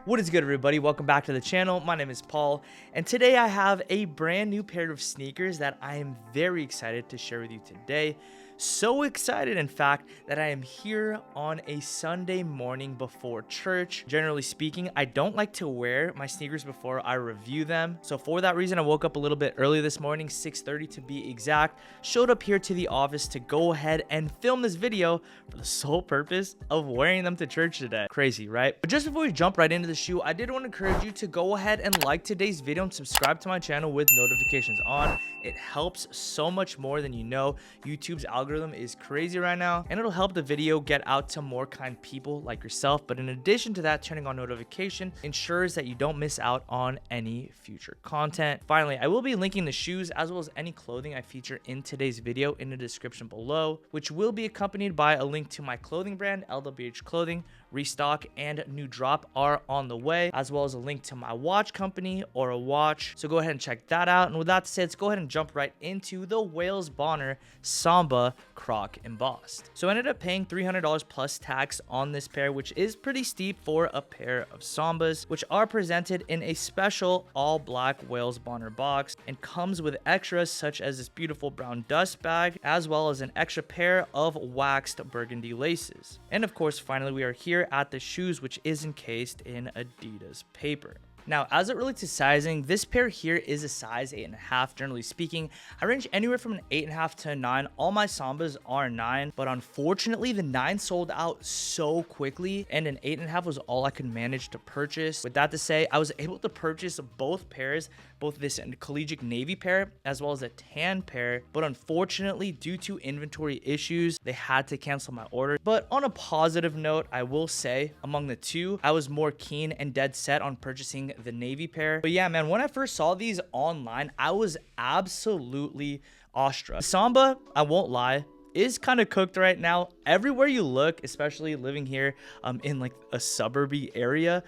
What is good, everybody? Welcome back to the channel. My name is Paul, and today I have a brand new pair of sneakers that I am very excited to share with you today. So excited, in fact, that I am here on a Sunday morning before church. Generally speaking, I don't like to wear my sneakers before I review them. So for that reason, I woke up a little bit early this morning, 6:30 to be exact. Showed up here to the office to go ahead and film this video for the sole purpose of wearing them to church today. Crazy, right? But just before we jump right into the shoe, I did want to encourage you to go ahead and like today's video and subscribe to my channel with notifications on. It helps so much more than you know. YouTube's algorithm is crazy right now, and it'll help the video get out to more kind people like yourself. But in addition to that, turning on notification ensures that you don't miss out on any future content. Finally, I will be linking the shoes as well as any clothing I feature in today's video in the description below, which will be accompanied by a link to my clothing brand, LWH Clothing. Restock and new drop are on the way, as well as a link to my watch company or a watch. So go ahead and check that out. And with that said, let's go ahead and jump right into the Bonner Samba Croc embossed. So I ended up paying $300 plus tax on this pair, which is pretty steep for a pair of Sambas, which are presented in a special all black Bonner box and comes with extras such as this beautiful brown dust bag, as well as an extra pair of waxed burgundy laces. And of course, finally, we are here at the shoes, which is encased in Adidas paper. Now, as it relates to sizing, this pair here is a size 8.5. Generally speaking, I range anywhere from an 8.5 to a 9. All my Sambas are 9, but unfortunately, the 9 sold out so quickly, and an 8.5 was all I could manage to purchase. With that to say, I was able to purchase both pairs, both this collegiate navy pair as well as a tan pair, but unfortunately, due to inventory issues, they had to cancel my order. But on a positive note, I will say, among the two, I was more keen and dead set on purchasing the navy pair. But yeah, man, when I first saw these online, I was absolutely awestruck. Samba, I won't lie, is kind of cooked right now. Everywhere you look, especially living here in like a suburby area,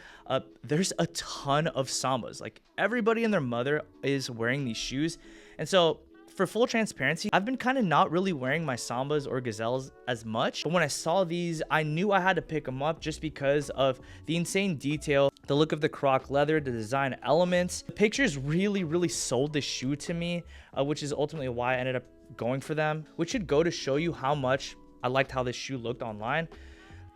there's a ton of Sambas. Like everybody and their mother is wearing these shoes. And so for full transparency, I've been kind of not really wearing my Sambas or Gazelles as much. But when I saw these, I knew I had to pick them up just because of the insane detail, the look of the croc leather, the design elements. The pictures really sold the shoe to me, which is ultimately why I ended up going for them, which should go to show you how much I liked how this shoe looked online.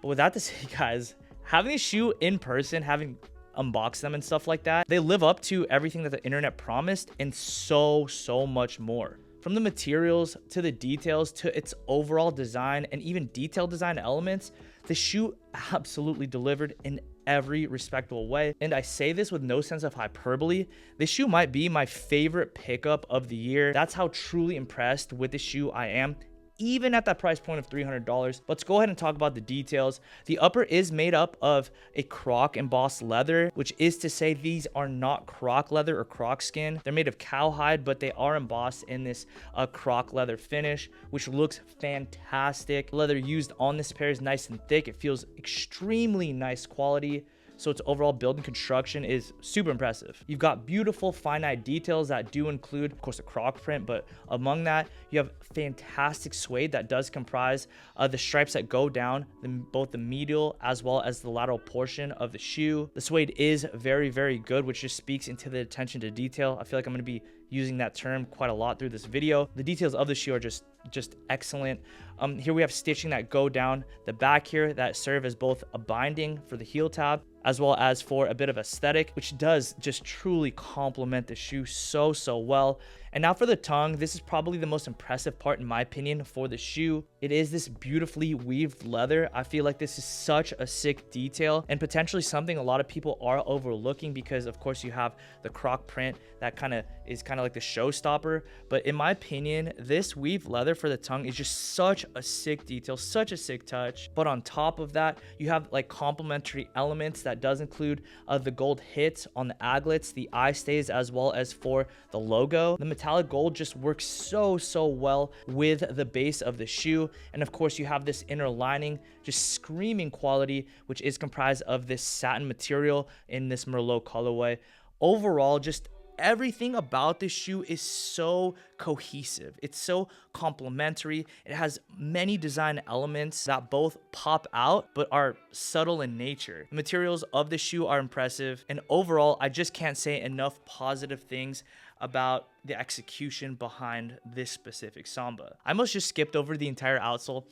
But with that to say, guys, having this shoe in person, having unbox them and stuff like that, they live up to everything that the internet promised and so much more. From the materials to the details to its overall design and even detailed design elements, the shoe absolutely delivered in every respectable way. And I say this with no sense of hyperbole. This shoe might be my favorite pickup of the year. That's how truly impressed with the shoe I am, even at that price point of $300. Let's go ahead and talk about the details. The upper is made up of a croc embossed leather, which is to say these are not croc leather or croc skin. They're made of cowhide, but they are embossed in this croc leather finish, which looks fantastic. The leather used on this pair is nice and thick. It feels extremely nice quality. So its overall build and construction is super impressive. You've got beautiful finite details that do include, of course, a croc print, but among that, you have fantastic suede that does comprise the stripes that go down both the medial as well as the lateral portion of the shoe. The suede is very good, which just speaks into the attention to detail. I feel like I'm going to be using that term quite a lot through this video. The details of the shoe are just excellent. Here we have stitching that go down the back here that serve as both a binding for the heel tab as well as for a bit of aesthetic, which does just truly complement the shoe so well. And now for the tongue, this is probably the most impressive part in my opinion for the shoe. It is this beautifully weaved leather. I feel like this is such a sick detail and potentially something a lot of people are overlooking because of course you have the croc print that is kind of like the showstopper. But in my opinion, this weaved leather for the tongue is just such a sick detail, such a sick touch. But on top of that, you have like complementary elements that does include the gold hits on the aglets, the eye stays, as well as for the logo. The metallic gold just works so well with the base of the shoe. And of course you have this inner lining, just screaming quality, which is comprised of this satin material in this Merlot colorway. Overall, just everything about this shoe is so cohesive. It's so complementary. It has many design elements that both pop out but are subtle in nature. The materials of the shoe are impressive, and overall, I just can't say enough positive things about the execution behind this specific Samba. I almost just skipped over the entire outsole.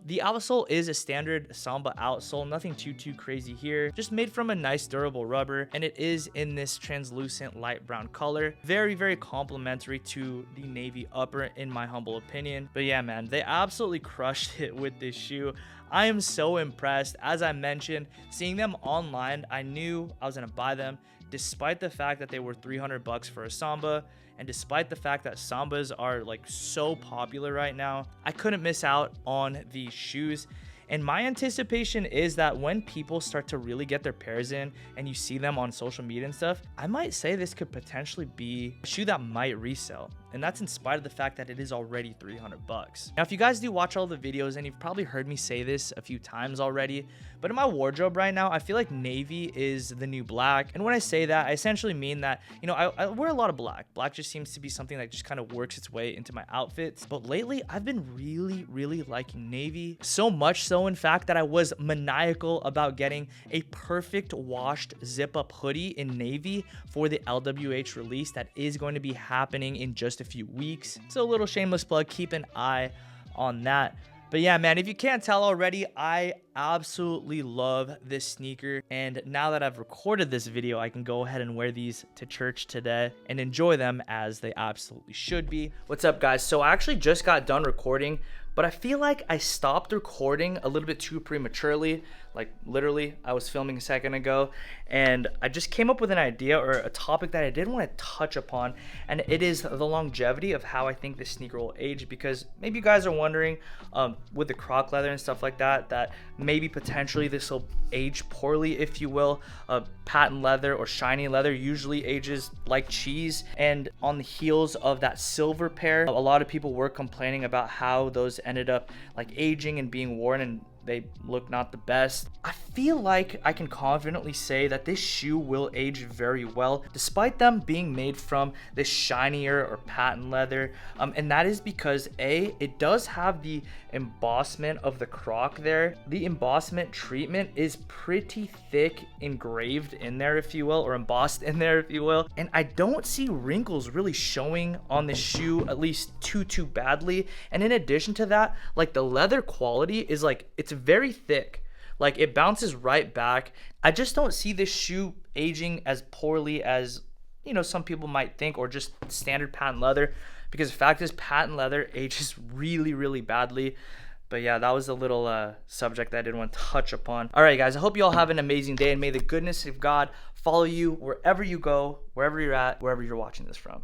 The outsole is a standard Samba outsole, nothing too crazy here, just made from a nice durable rubber, and it is in this translucent light brown color. Very complimentary to the navy upper in my humble opinion. But yeah, man, they absolutely crushed it with this shoe. I am so impressed. As I mentioned, seeing them online, I knew I was gonna buy them, despite the fact that they were $300 for a Samba, and despite the fact that Sambas are like so popular right now. I couldn't miss out on these shoes. And my anticipation is that when people start to really get their pairs in and you see them on social media and stuff, I might say this could potentially be a shoe that might resell. And that's in spite of the fact that it is already $300. Now, if you guys do watch all the videos, and you've probably heard me say this a few times already, but in my wardrobe right now, I feel like navy is the new black. And when I say that, I essentially mean that, you know, I wear a lot of black. Black just seems to be something that just kind of works its way into my outfits. But lately, I've been really liking navy. So much so, in fact, that I was maniacal about getting a perfect washed zip-up hoodie in navy for the LWH release that is going to be happening in just a few weeks. So a little shameless plug, keep an eye on that. But yeah, man, if you can't tell already, I absolutely love this sneaker. And now that I've recorded this video, I can go ahead and wear these to church today and enjoy them as they absolutely should be. What's up, guys? So I actually just got done recording, but I feel like I stopped recording a little bit too prematurely. Like literally, I was filming a second ago, and I just came up with an idea or a topic that I did want to touch upon, and it is the longevity of how I think this sneaker will age. Because maybe you guys are wondering, with the croc leather and stuff like that, that maybe potentially this will age poorly, if you will. Patent leather or shiny leather usually ages like cheese, and on the heels of that silver pair, a lot of people were complaining about how those ended up like aging and being worn, and they look not the best. I feel like I can confidently say that this shoe will age very well, despite them being made from this shinier or patent leather. And that is because it does have the embossment of the croc there. The embossment treatment is pretty thick, engraved in there, if you will, or embossed in there, if you will. And I don't see wrinkles really showing on this shoe, at least too badly. And in addition to that, like the leather quality is like, it's very thick. Like it bounces right back. I just don't see this shoe aging as poorly as, you know, some people might think, or just standard patent leather, because the fact is patent leather ages really badly. But yeah, that was a little subject that I didn't want to touch upon. All right, guys, I hope you all have an amazing day, and may the goodness of God follow you wherever you go, wherever you're at, wherever you're watching this from.